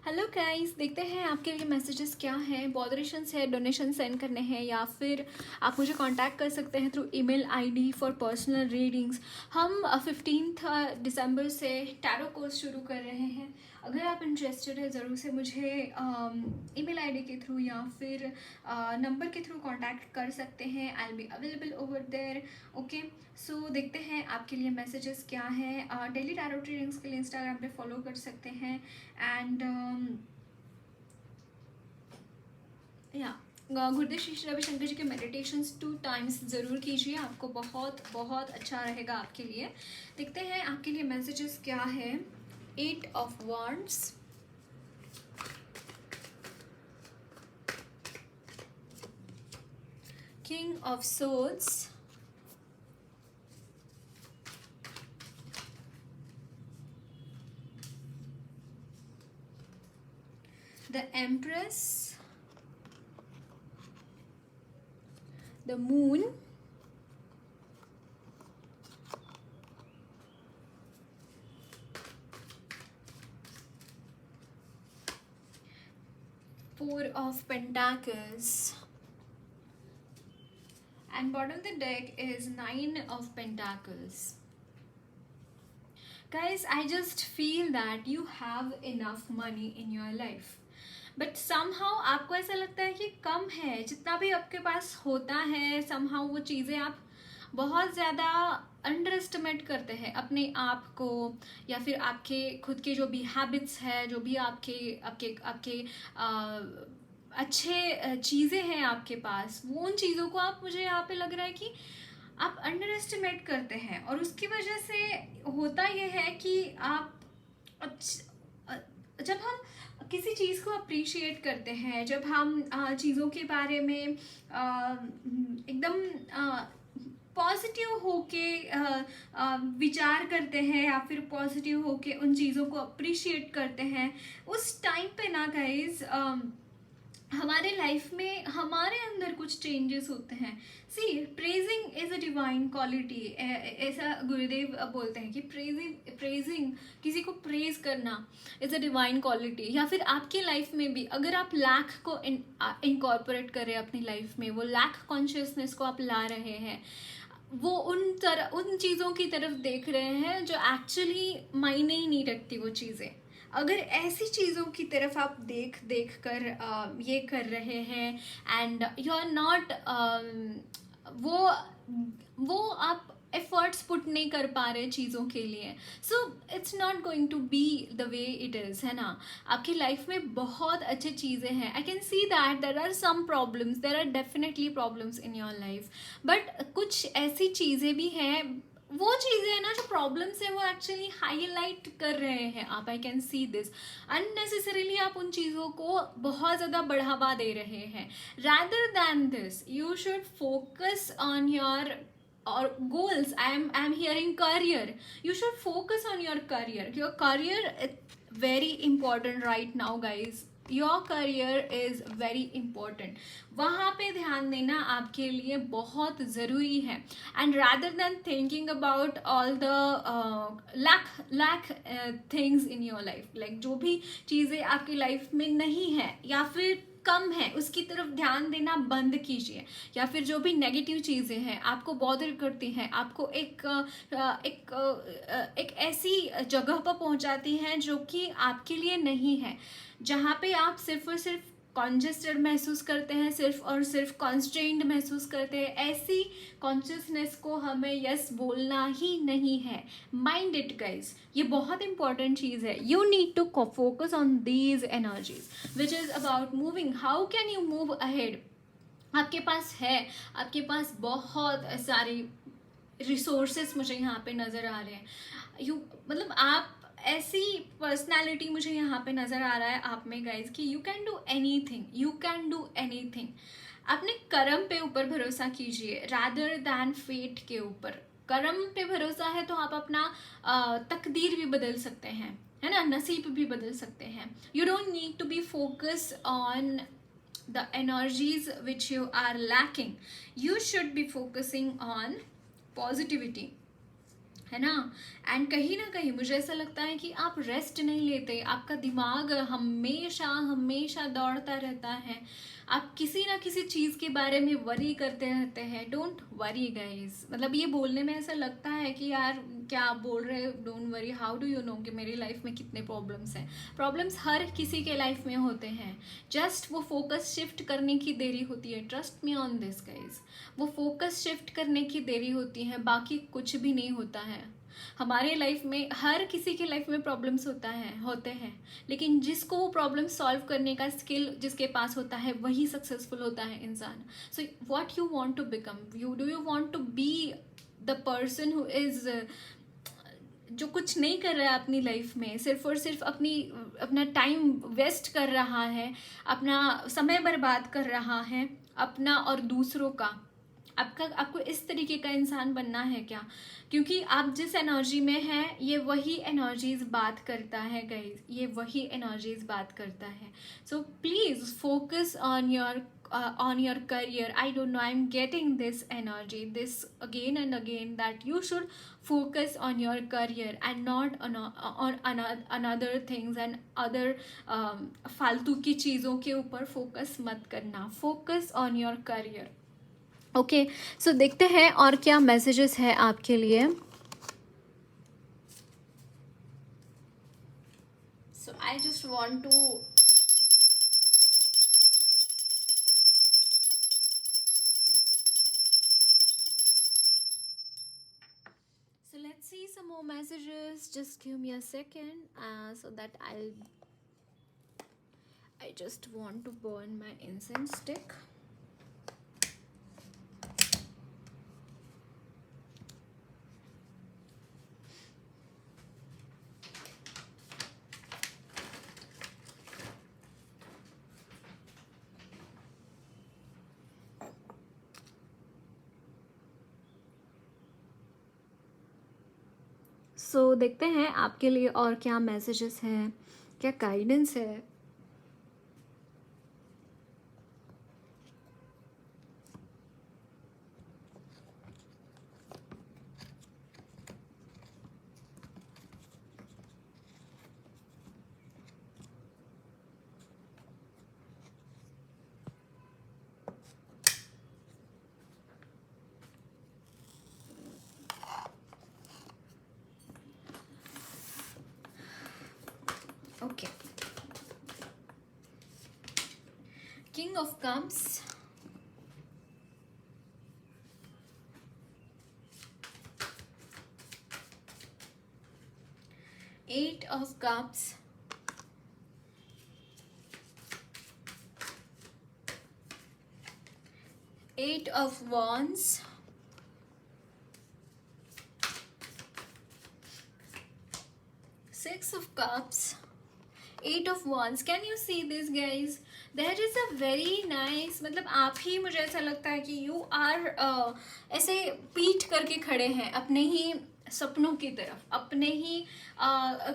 Hello guys, देखते हैं आपके लिए मैसेजेस क्या हैं। बॉदरेशंस है, डोनेशन सेंड करने हैं या फिर आप मुझे कांटेक्ट कर सकते हैं through email ID for personal readings. हम 15 दिसंबर से टैरो कोर्स शुरू कर रहे हैं। अगर आप इंटरेस्टेड है ज़रूर से मुझे ईमेल आईडी के थ्रू या फिर नंबर के थ्रू कांटेक्ट कर सकते हैं। I will be available over there. Okay, so देखते हैं आपके लिए मैसेजेस क्या हैं। डेली टैरो रीडिंग्स के लिए इंस्टाग्राम पे फॉलो कर सकते हैं। एंड या गुरुदेव श्री श्री रविशंकर जी के मेडिटेशंस 2 टाइम्स ज़रूर कीजिए, आपको बहुत बहुत अच्छा रहेगा आपके लिए। देखते हैं आपके लिए मैसेजेस क्या है। 8 of wands, king of swords, the empress, the moon, four of pentacles, and bottom of the deck is 9 of pentacles. Guys, I just feel that you have enough money in your life, but somehow आपको ऐसा लगता है कि कम है। जितना भी आपके पास होता है समहाउ वो चीज़ें आप बहुत ज़्यादा अंडर एस्टिमेट करते हैं अपने आप को, या फिर आपके खुद के जो भी हैबिट्स है, जो भी आपके आपके आपके अच्छे चीज़ें हैं आपके पास, वो उन चीज़ों को आप, मुझे यहाँ पे लग रहा है कि आप अंडर एस्टिमेट करते हैं। और उसकी वजह से होता यह है कि आप जब हम किसी चीज़ को अप्रिशिएट करते हैं, जब हम चीज़ों के बारे में एकदम पॉजिटिव होके विचार करते हैं या फिर पॉजिटिव होके उन चीज़ों को अप्रिशिएट करते हैं, उस टाइम पे ना गाइज हमारे लाइफ में हमारे अंदर कुछ चेंजेस होते हैं। See, praising is a divine quality, ऐसा गुरुदेव बोलते हैं कि प्रेजिंग किसी को प्रेज करना इज अ डिवाइन क्वालिटी। या फिर आपकी लाइफ में भी अगर आप लैक को इनकॉर्पोरेट करें अपनी लाइफ में, वो लैक कॉन्शियसनेस को आप ला रहे हैं, वो उन चीज़ों की तरफ देख रहे हैं जो एक्चुअली मायने ही नहीं रखती वो चीज़ें। अगर ऐसी चीज़ों की तरफ आप देख कर ये कर रहे हैं एंड यू आर नॉट वो आप एफर्ट्स पुट नहीं कर पा रहे चीज़ों के लिए, so it's not going to be the way it is, है ना। आपकी लाइफ में बहुत अच्छी चीज़ें हैं। I can see that there are some problems, there are definitely problems in your life, but कुछ ऐसी चीज़ें भी हैं, वो चीज़ें हैं ना जो प्रॉब्लम्स है वो एक्चुअली हाईलाइट कर रहे हैं आप। आई कैन सी दिस अननेसेसरीली आप उन चीज़ों को बहुत ज़्यादा बढ़ावा दे रहे हैं। Rather than this you should focus on your or goals. I'm hearing career. You should focus on your career. Your career is very important right now, guys. Your career is very important. वहाँ पे ध्यान देना आपके लिए बहुत ज़रूरी है। And rather than thinking about all the lack things in your life, like जो भी चीज़ें आपकी लाइफ में नहीं है या फिर कम है, उसकी तरफ ध्यान देना बंद कीजिए। या फिर जो भी नेगेटिव चीज़ें हैं आपको बॉदर करती हैं, आपको एक ऐसी जगह पर पहुंचाती हैं जो कि आपके लिए नहीं है, जहाँ पे आप सिर्फ और सिर्फ कॉन्जेस्टेड महसूस करते हैं, सिर्फ और सिर्फ कॉन्स्ट्रेंड महसूस करते हैं, ऐसी कॉन्शियसनेस को हमें यस बोलना ही नहीं है। माइंड इट गाइज, ये बहुत इंपॉर्टेंट चीज़ है। You need to focus on these energies which is about moving. How can you move ahead? आपके पास है, आपके पास बहुत सारी रिसोर्सेस मुझे यहाँ पे नज़र आ रहे हैं। मतलब आप ऐसी पर्सनालिटी मुझे यहाँ पे नज़र आ रहा है आप में गाइज कि you can do anything, you can do anything. अपने कर्म पे ऊपर भरोसा कीजिए रादर दैन फेट के ऊपर। कर्म पे भरोसा है तो आप अपना तकदीर भी बदल सकते हैं, है ना, नसीब भी बदल सकते हैं। You don't need to be focus on the energies which you are lacking. You should be focusing on positivity, है ना। एंड कहीं ना कहीं मुझे ऐसा लगता है कि आप रेस्ट नहीं लेते, आपका दिमाग हमेशा हमेशा दौड़ता रहता है, आप किसी ना किसी चीज़ के बारे में वरी करते रहते हैं। डोंट वरी गाइस, मतलब ये बोलने में ऐसा लगता है कि यार क्या आप बोल रहे हो don't worry, how do you know कि मेरी लाइफ में कितने प्रॉब्लम्स हैं। प्रॉब्लम्स हर किसी के लाइफ में होते हैं, जस्ट वो फोकस शिफ्ट करने की देरी होती है। Trust me on this guys, वो फोकस शिफ्ट करने की देरी होती है, बाकी कुछ भी नहीं होता है। हमारे लाइफ में हर किसी के लाइफ में प्रॉब्लम्स होते हैं, लेकिन जिसको वो प्रॉब्लम सॉल्व करने का स्किल जिसके पास होता है वही सक्सेसफुल होता है इंसान। So what you want to become, do you want to be the person who is जो कुछ नहीं कर रहा है अपनी लाइफ में, सिर्फ और सिर्फ अपना टाइम वेस्ट कर रहा है, अपना समय बर्बाद कर रहा है अपना और दूसरों का। आपको इस तरीके का इंसान बनना है क्या? क्योंकि आप जिस एनर्जी में हैं ये वही एनर्जीज बात करता है गाइस, ये वही एनर्जीज बात करता है। So please focus on your career. I don't know, I'm getting this energy this again and again, that you should focus on your career and not on another things and other फालतू की चीज़ों के ऊपर focus मत करना। Focus on your career. Okay, so देखते हैं और क्या मैसेजेस है आपके लिए। So I just want to let's see some more messages. Just give me a second so that I just want to burn my incense stick. सो देखते हैं आपके लिए और क्या मैसेजेस हैं, क्या गाइडेंस है। Okay. King of Cups, Eight of Cups, Eight of Wands, Six of Cups, Eight of Wands. Can you see this guys? There is a very nice, मतलब आप ही, मुझे ऐसा लगता है कि you are ऐसे पीठ करके खड़े हैं अपने ही सपनों की तरफ, अपने ही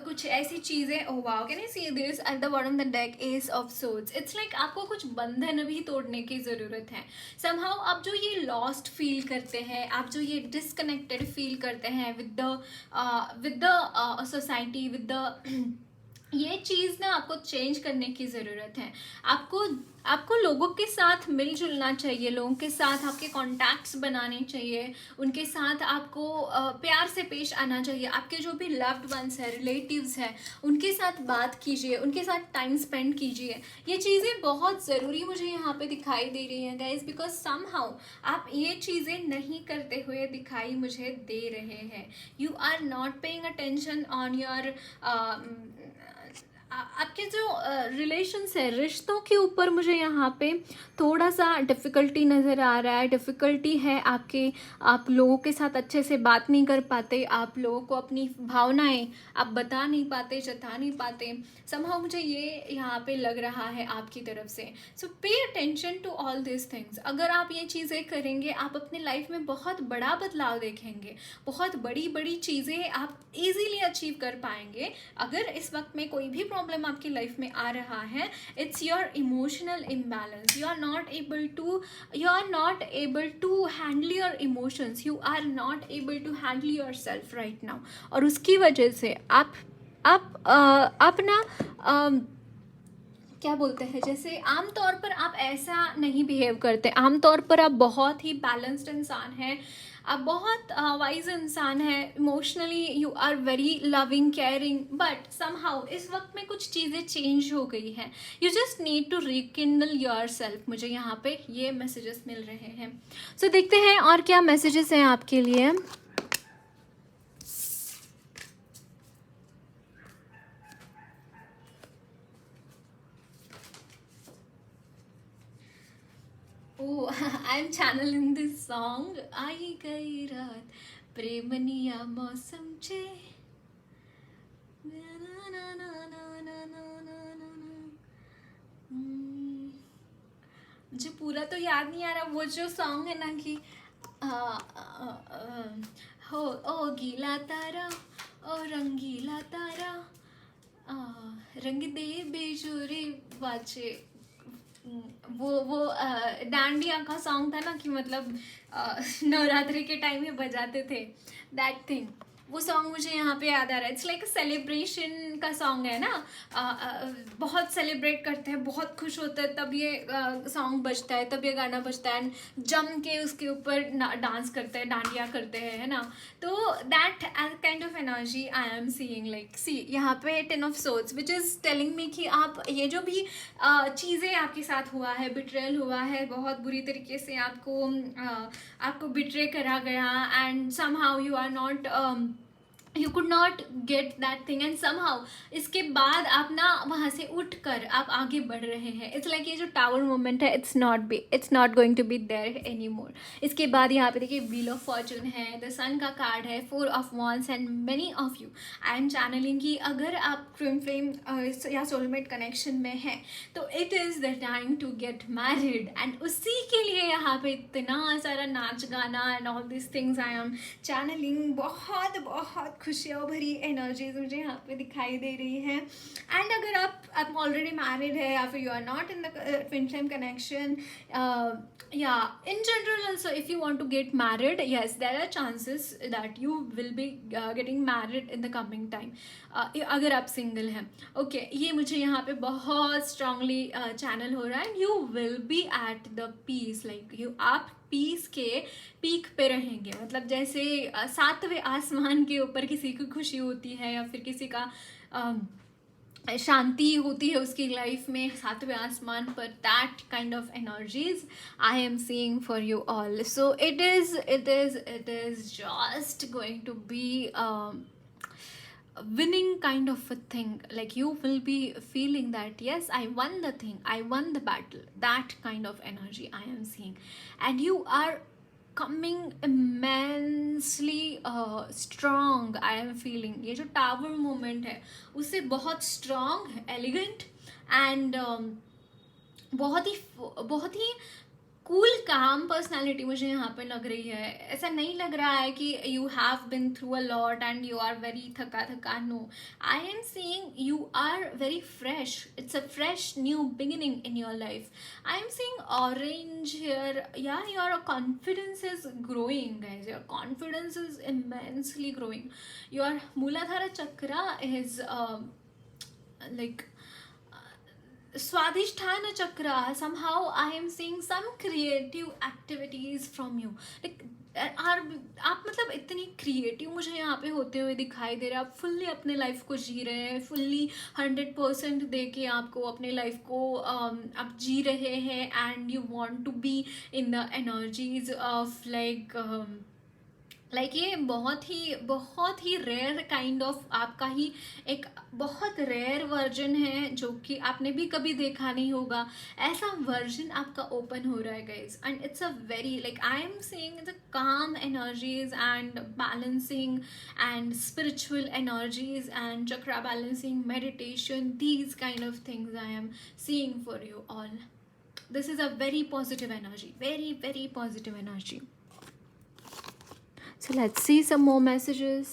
कुछ ऐसी चीज़ें। Oh wow, can you see this at the bottom the deck, S of swords. It's like आपको कुछ बंधन भी तोड़ने की ज़रूरत है। समहाउ आप जो ये लॉस्ट फील करते हैं, आप जो ये डिसकनेक्टेड फील करते हैं with the society, with the ये चीज़ ना आपको चेंज करने की ज़रूरत है। आपको लोगों के साथ मिलजुलना चाहिए, लोगों के साथ आपके कॉन्टैक्ट्स बनाने चाहिए, उनके साथ आपको प्यार से पेश आना चाहिए। आपके जो भी लव्ड वंस हैं, रिलेटिव्स हैं, उनके साथ बात कीजिए, उनके साथ टाइम स्पेंड कीजिए। ये चीज़ें बहुत ज़रूरी मुझे यहाँ पे दिखाई दे रही हैं गाइज, बिकॉज समहाउ आप ये चीज़ें नहीं करते हुए दिखाई मुझे दे रहे हैं। You are not paying attention on your आपके जो रिलेशंस है, रिश्तों के ऊपर मुझे यहाँ पे थोड़ा सा डिफ़िकल्टी नज़र आ रहा है। डिफ़िकल्टी है आप लोगों के साथ अच्छे से बात नहीं कर पाते, आप लोगों को अपनी भावनाएं आप बता नहीं पाते, जता नहीं पाते। समहाउ मुझे ये यहाँ पे लग रहा है आपकी तरफ से। So pay attention to all this things. अगर आप ये चीज़ें करेंगे, आप अपने लाइफ में बहुत बड़ा बदलाव देखेंगे, बहुत बड़ी बड़ी चीज़ें आप इजीली अचीव कर पाएंगे। अगर इस वक्त में कोई भी प्रॉब्लम आपकी लाइफ में आ रहा है, it's your emotional imbalance. You are not able to handle your emotions, you are not able to handle yourself right now. और उसकी वजह से आप ना क्या बोलते हैं, जैसे आमतौर पर आप ऐसा नहीं बिहेव करते. आमतौर पर आप बहुत ही बैलेंस्ड इंसान हैं, आप बहुत वाइज इंसान हैं. Emotionally you are very loving, caring, but somehow इस वक्त में कुछ चीज़ें चेंज हो गई हैं. You just need to rekindle your self. मुझे यहाँ पे ये मैसेजेस मिल रहे हैं. सो देखते हैं और क्या मैसेजेस हैं आपके लिए. Oh, I'm channeling this song. आई गई रात प्रेमनिया मौसम चे, ना ना ना ना ना ना ना ना ना ना. मुझे पूरा तो याद नहीं आ रहा. वो जो सॉन्ग है ना कि हो ओ गीला तारा, ओ रंगीला तारा, रंग दे बेजोरे वाचे. वो डांडिया का सॉन्ग था ना कि मतलब नवरात्रि के टाइम में बजाते थे दैट थिंग. वो सॉन्ग मुझे यहाँ पे याद आ रहा है. इट्स लाइक सेलिब्रेशन का सॉन्ग है ना. बहुत सेलिब्रेट करते हैं, बहुत खुश होते हैं, तब ये सॉन्ग बजता है, तब ये गाना बजता है. जम के उसके ऊपर डांस करते हैं, डांडिया करते हैं, है ना. तो that kind of energy I am seeing. Like see यहाँ पे 10 of swords which is telling me कि आप ये जो भी चीज़ें आपके साथ हुआ है, बिट्रेल हुआ है, बहुत बुरी तरीके से आपको बिट्रे करा गया, and somehow you are not you could not get that thing, and somehow इसके बाद आप ना वहाँ से उठ कर आप आगे बढ़ रहे हैं. इट्स लाइक ये जो टावर मोमेंट है, it's not going to be there any more. इसके बाद यहाँ पे देखिए व्हील ऑफ फॉर्चून है, द सन का कार्ड है, 4 of wands, and many of you I am channeling कि अगर आप ट्विन फ्लेम या सोलमेट कनेक्शन में हैं तो it is the time to get married. And उसी के लिए यहाँ पे इतना सारा नाच गाना and all this things I am channeling. बहुत बहुत खुशियों भरी एनर्जीज मुझे यहाँ पे दिखाई दे रही हैं. एंड अगर आप ऑलरेडी मैरिड है या फिर you are not in the twin flame connection, या in general also if you want to get married, yes there are chances that you will be getting married in the coming time. अगर आप single हैं, okay, ये मुझे यहाँ पे बहुत strongly channel हो रहा है. You will be at the peace, like आप पीस के पीक पे रहेंगे. मतलब जैसे 7वें आसमान के ऊपर किसी की खुशी होती है या फिर किसी का शांति होती है उसकी लाइफ में, 7वें आसमान पर, that kind of energies I am seeing for you all. So it is just going to be winning kind of a thing. Like you will be feeling that yes, I won the thing, I won the battle. That kind of energy I am seeing, and you are coming immensely strong. I am feeling ये जो tower moment है उससे बहुत strong, elegant and बहुत ही cool काम personality मुझे यहाँ पे लग रही है. ऐसा नहीं लग रहा है कि you have been through a lot and you are very थका. No, I am seeing you are very fresh. It's a fresh new beginning in your life. I am seeing orange here. Yeah your confidence is growing guys. Your confidence is immensely growing. Your Muladhara chakra is like Swadhisthana chakra. Somehow I am seeing some creative activities from you. Like आप मतलब इतनी creative मुझे यहाँ पे होते हुए दिखाई दे रहे हैं. आप फुल्ली अपने लाइफ को जी रहे हैं, फुल्ली 100% दे के आपको अपने लाइफ को आप जी रहे हैं. And you want to be in the energies of like ये बहुत ही रेयर काइंड ऑफ आपका ही एक बहुत रेयर वर्जन है जो कि आपने भी कभी देखा नहीं होगा. ऐसा वर्जन आपका ओपन हो रहा है guys. And it's a very like I am seeing the calm energies and balancing and spiritual energies and chakra balancing, meditation, these kind of things I am seeing for you all. This is a very positive energy, very very positive energy. So let's see some more messages.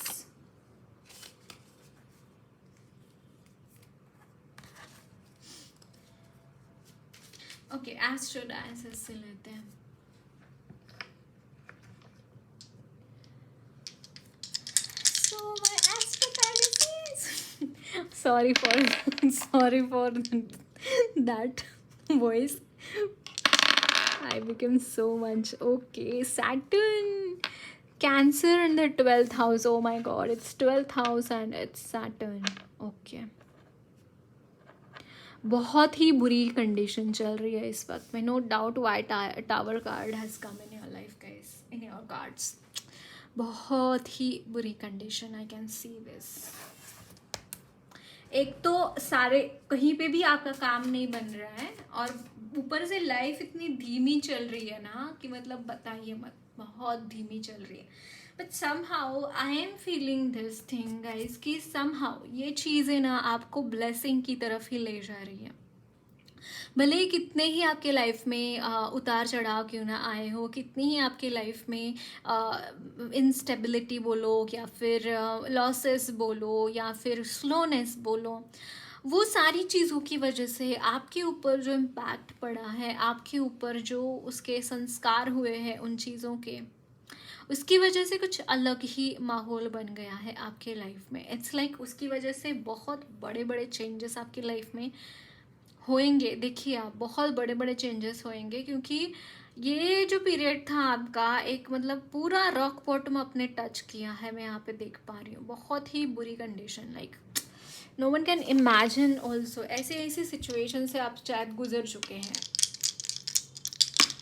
Okay, astro diocese से लेते हैं. So my astroparalysis. Sorry for sorry for that voice. I became so much. Okay, Saturn, Cancer in the 12th house. Oh my God, it's 12th house and it's Saturn. Okay. बहुत ही बुरी condition चल रही है इस वक्त में. No doubt why tower card has come in your life guys, in your cards. बहुत ही बुरी condition, I can see this. एक तो सारे कहीं पे भी आपका काम नहीं बन रहा है, और ऊपर से लाइफ इतनी धीमी चल रही है ना कि मतलब बताइए मत, बहुत धीमी चल रही है. But somehow I am feeling this thing guys कि समहाउ ये चीज़ें ना आपको ब्लेसिंग की तरफ ही ले जा रही है. भले ही कितने ही आपके लाइफ में उतार चढ़ाव क्यों ना आए हो, कितनी ही आपके लाइफ में इंस्टेबिलिटी बोलो या फिर लॉसेस बोलो या फिर स्लोनेस बोलो, वो सारी चीज़ों की वजह से आपके ऊपर जो इम्पैक्ट पड़ा है, आपके ऊपर जो उसके संस्कार हुए हैं उन चीज़ों के, उसकी वजह से कुछ अलग ही माहौल बन गया है आपके लाइफ में. इट्स लाइक उसकी वजह से बहुत बड़े बड़े चेंजेस आपकी लाइफ में होएंगे. देखिए आप, बहुत बड़े बड़े चेंजेस होएंगे, क्योंकि ये जो पीरियड था आपका, एक मतलब पूरा रॉक बॉटम अपने टच किया है. मैं यहाँ पे देख पा रही हूँ बहुत ही बुरी condition. Like no one can imagine also. ऐसे ऐसी सिचुएशन से आप शायद गुजर चुके हैं,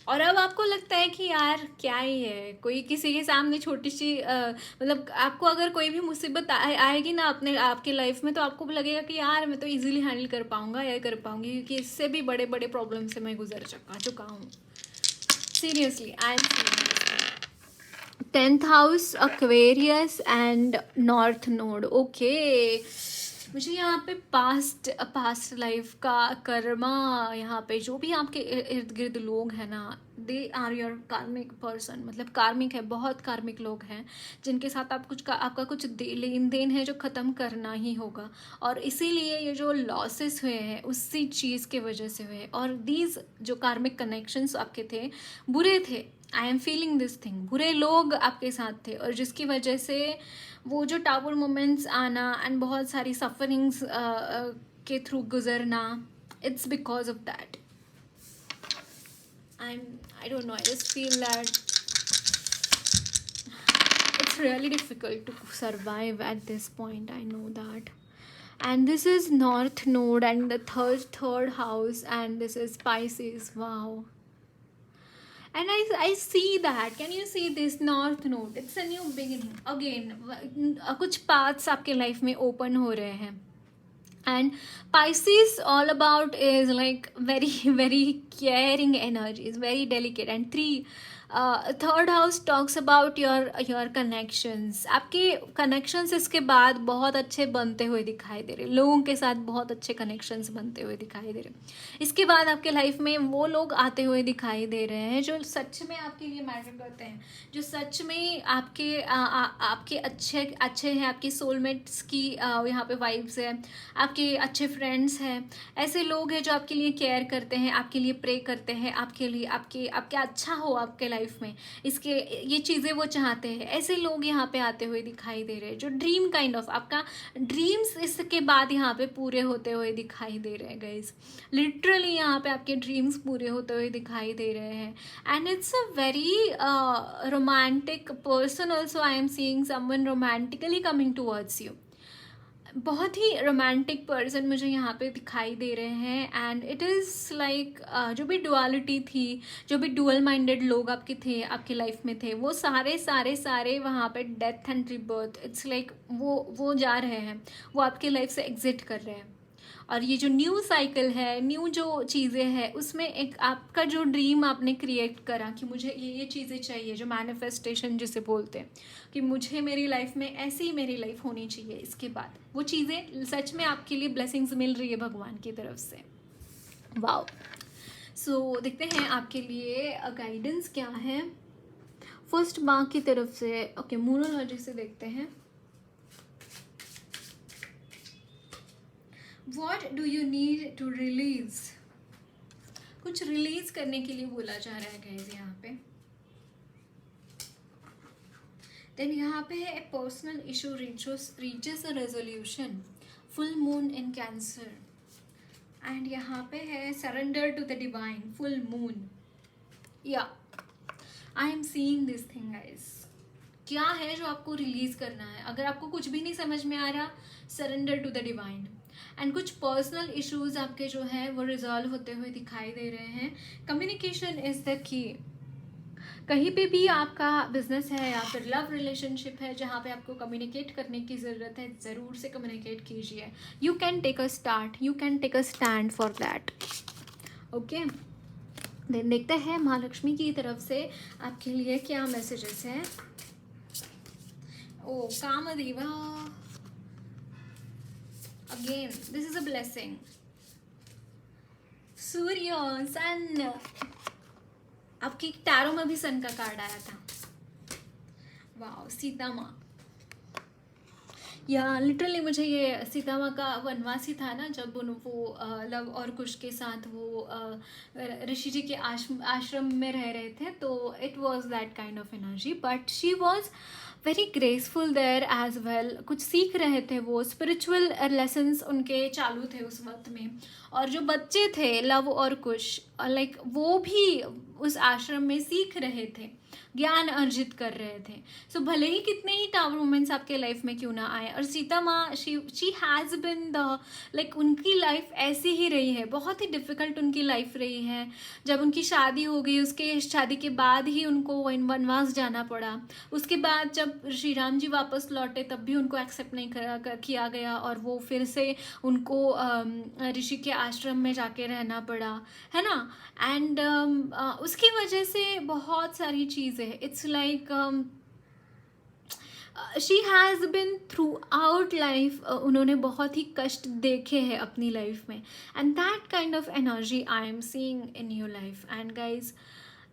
और अब आपको लगता है कि यार क्या ही है, कोई किसी के सामने छोटी सी मतलब आपको अगर कोई भी मुसीबत आएगी ना अपने आपके लाइफ में, तो आपको भी लगेगा कि यार मैं तो इजीली हैंडल कर पाऊंगा या कर पाऊंगी, क्योंकि इससे भी बड़े बड़े प्रॉब्लम से मैं गुजर चुका हूँ. Seriously I am 10th house Aquarius and north node. Okay, मुझे यहाँ पे पास्ट लाइफ का कर्मा, यहाँ पे जो भी आपके इर्द गिर्द लोग हैं ना, दे आर योर कार्मिक पर्सन. मतलब कार्मिक है, बहुत कार्मिक लोग हैं जिनके साथ आप आपका कुछ लेन देन है जो ख़त्म करना ही होगा. और इसीलिए ये जो लॉसेस हुए हैं उसी चीज़ के वजह से हुए. और दीज जो कार्मिक कनेक्शंस आपके थे बुरे थे. I am feeling this thing. बुरे लोग आपके साथ थे, और जिसकी वजह से वो जो टावर मोमेंट्स आना एंड बहुत सारी सफरिंग्स के थ्रू गुजरना, it's because of that. I don't know, I just feel that it's really difficult to survive at this point. I know that. And this is North Node and the third house, and this is Pisces. Wow. And I see that. Can you see this North Node? It's a new beginning. Again, कुछ paths आपके life में open हो रहे हैं. And Pisces all about is like very very caring energies, very delicate. And third house talks about your connections. आपके connections इसके बाद बहुत अच्छे बनते हुए दिखाई दे रहे, लोगों के साथ बहुत अच्छे connections बनते हुए दिखाई दे रहे. इसके बाद आपके लाइफ में वो लोग आते हुए दिखाई दे रहे हैं जो सच में आपके लिए मैटर करते हैं, जो सच में आपके अच्छे हैं, आपके सोलमेट्स की यहाँ पे वाइब्स है, आपके अच्छे फ्रेंड्स हैं. ऐसे लोग हैं जो आपके लिए केयर करते हैं, आपके लिए प्रे करते हैं, आपके लिए आपके अच्छा हो आपके लाइफ में, इसके ये चीज़ें वो चाहते हैं. ऐसे लोग यहाँ पे आते हुए दिखाई दे रहे हैं जो ड्रीम काइंड ऑफ आपका ड्रीम्स इसके बाद यहाँ पे पूरे होते हुए दिखाई दे रहे हैं गाइज. लिटरली यहाँ पे आपके ड्रीम्स पूरे होते हुए दिखाई दे रहे हैं. And it's a very romantic person also. I am seeing someone romantically coming towards you. बहुत ही रोमांटिक पर्सन मुझे यहाँ पे दिखाई दे रहे हैं. एंड इट इज़ लाइक जो भी डुअलिटी थी, जो भी डुअल माइंडेड लोग आपके थे, आपके लाइफ में थे, वो सारे वहाँ पे death and rebirth. It's like वो जा रहे हैं, वो आपके लाइफ से एग्जिट कर रहे हैं. और ये जो न्यू साइकिल है, न्यू जो चीज़ें हैं, उसमें एक आपका जो ड्रीम आपने क्रिएट करा कि मुझे ये चीज़ें चाहिए, जो मैनिफेस्टेशन जिसे बोलते हैं कि मुझे मेरी लाइफ में ऐसी ही मेरी लाइफ होनी चाहिए, इसके बाद वो चीज़ें सच में आपके लिए ब्लेसिंग्स मिल रही है भगवान की तरफ से. वाओ. सो देखते हैं आपके लिए गाइडेंस क्या है फर्स्ट माँ की तरफ से. ओके, मूनोलॉजी से देखते हैं. What do you need to release? कुछ रिलीज करने के लिए बोला जा रहा है गाइस यहाँ पे। देन यहाँ पे है a personal issue reaches a resolution, full moon in cancer. And यहाँ पे है surrender to the divine, full moon. Yeah I am seeing this thing guys. क्या है जो आपको रिलीज करना है? अगर आपको कुछ भी नहीं समझ में आ रहा, surrender to the divine. And कुछ पर्सनल इश्यूज आपके जो है वो रिजॉल्व होते हुए दिखाई दे रहे हैं। Communication is the key. कहीं पे भी आपका बिजनेस है या फिर लव रिलेशनशिप है जहाँ पे आपको कम्युनिकेट करने की ज़रूरत है, ज़रूर से कम्युनिकेट कीजिए। You can take a start, you can take a stand for that. Okay, then देखते हैं महालक्ष्मी की तरफ से आपके लिए क्या मैसेजेस हैं। ओ Kamadeva, again this is a blessing. Surya, sun, आपकी टैरो में भी सन का कार्ड आया था। वाह, सीता माँ। या लिटरली मुझे ये सीता माँ का वनवासी था ना, जब वो लव और कुश के साथ वो ऋषि जी के आश्रम में रह रहे थे, तो it was that kind of energy. But she was very graceful there as well. कुछ सीख रहे थे वो, स्पिरिचुअल लेसन्स उनके चालू थे उस वक्त में। और जो बच्चे थे लव और कुश, लाइक वो भी उस आश्रम में सीख रहे थे, ज्ञान अर्जित कर रहे थे। सो भले ही कितने ही टावर मोमेंट्स आपके लाइफ में क्यों ना आए, और सीता माँ she has been the like, उनकी लाइफ ऐसी ही रही है, बहुत ही डिफ़िकल्ट उनकी लाइफ रही है। जब उनकी शादी हो गई, उसके शादी के बाद ही उनको वनवास जाना पड़ा। उसके बाद जब श्री राम जी वापस लौटे तब भी उनको एक्सेप्ट नहीं किया गया, और वो फिर से उनको ऋषि के आश्रम में जाके रहना पड़ा, है ना। एंड उसकी वजह से बहुत सारी चीज़ें, it's like she has been through out life, उन्होंने बहुत ही कष्ट देखे हैं अपनी लाइफ में। And that kind of energy I am seeing in your life. And guys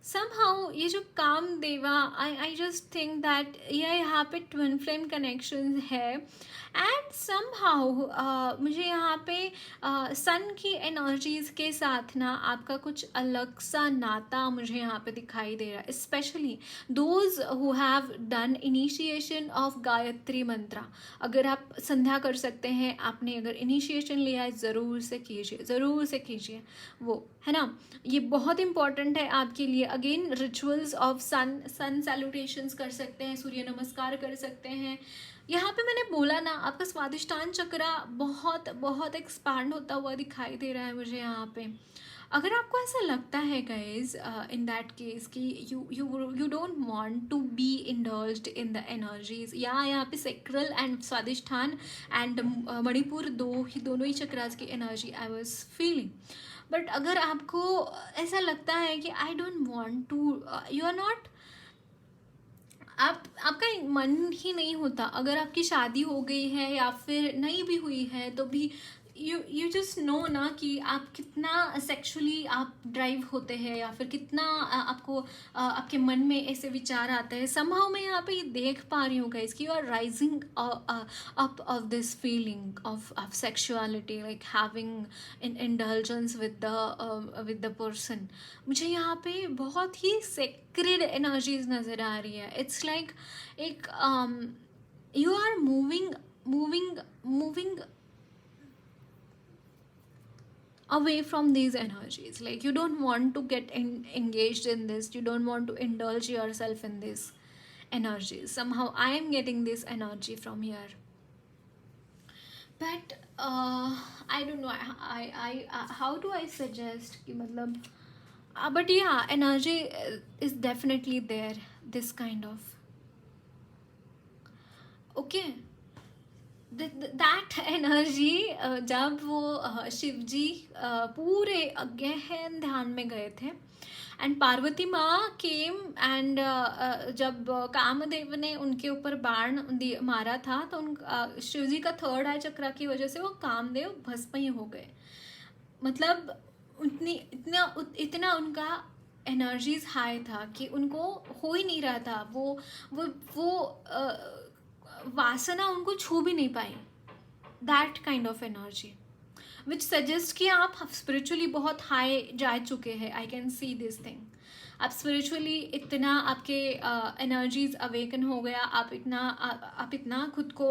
somehow ये जो काम देवा, आई जस्ट थिंक दैट ये यहाँ पे ट्विन फ्लेम कनेक्शन है। एंड somehow मुझे यहाँ पे सन की एनर्जीज के साथ ना आपका कुछ अलग सा नाता मुझे यहाँ पे दिखाई दे रहा है, specially those who have done initiation of Gayatri mantra. अगर आप संध्या कर सकते हैं, आपने अगर इनिशिएशन लिया है, ज़रूर से कीजिए, ज़रूर से कीजिए वो, है ना। ये बहुत इंपॉर्टेंट है आपके लिए। Again rituals of sun salutations कर सकते हैं, सूर्य नमस्कार कर सकते हैं। यहाँ पे मैंने बोला ना, आपका स्वादिष्टान चक्रा बहुत बहुत एक्सपांड होता हुआ दिखाई दे रहा है मुझे यहाँ पे। अगर आपको ऐसा लगता है गाइज इन दैट केस कि you don't want to be indulged in the energies, या यहाँ पे sacral and Swadhishthana and Manipura दोनों ही चक्रास की energy I was feeling. But अगर आपको ऐसा लगता है कि I don't want to, you are not, आपका मन ही नहीं होता, अगर आपकी शादी हो गई है या फिर नहीं भी हुई है तो भी यू जस्ट नो ना कि आप कितना सेक्सुअली आप ड्राइव होते हैं, या फिर कितना आपको आपके मन में ऐसे विचार आते हैं। समहाउ मैं यहाँ पे ये देख पा रही हूँ गाइस कि you are rising up of this feeling of sexuality, like having in indulgence with the person. मुझे यहाँ पे बहुत ही सेक्रेड एनर्जीज नज़र आ रही है। इट्स लाइक एक you are moving away from these energies, like you don't want to get engaged in this, you don't want to indulge yourself in these energies. Somehow I am getting this energy from here, but I don't know, I how do I suggest कि मतलब but yeah, energy is definitely there, this kind of okay. That energy, जब वो शिव जी पूरे गहन ध्यान में गए थे एंड पार्वती माँ केम एंड जब कामदेव ने उनके ऊपर बाण मारा था तो शिव जी का थर्ड आई चक्रा की वजह से वो कामदेव भस्म ही हो गए। मतलब इतना उनका एनर्जीज हाई था कि उनको हो ही नहीं रहा था, वो वासना उनको छू भी नहीं पाई, that kind of energy. Which suggest कि आप स्पिरिचुअली बहुत हाई जा चुके हैं. I can see this thing. आप स्पिरिचुअली इतना आपके एनर्जीज अवेकन हो गया, आप इतना खुद को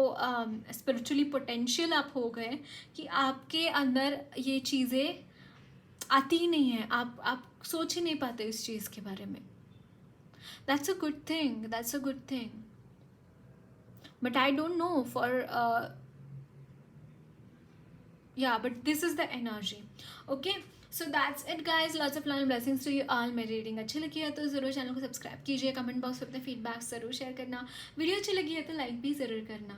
स्पिरिचुअली पोटेंशियल आप हो गए कि आपके अंदर ये चीज़ें आती ही नहीं है. आप सोच ही नहीं पाते इस चीज़ के बारे में. That's a good thing, that's a good thing. But I don't know for yeah, but this is the energy. Okay, so that's it guys. Lots of love and blessings to you all. मेरी reading अच्छी लगी है तो ज़रूर channel को subscribe कीजिए. Comment box में अपने फीडबैक ज़रूर शेयर करना. वीडियो अच्छी लगी है तो लाइक भी ज़रूर करना.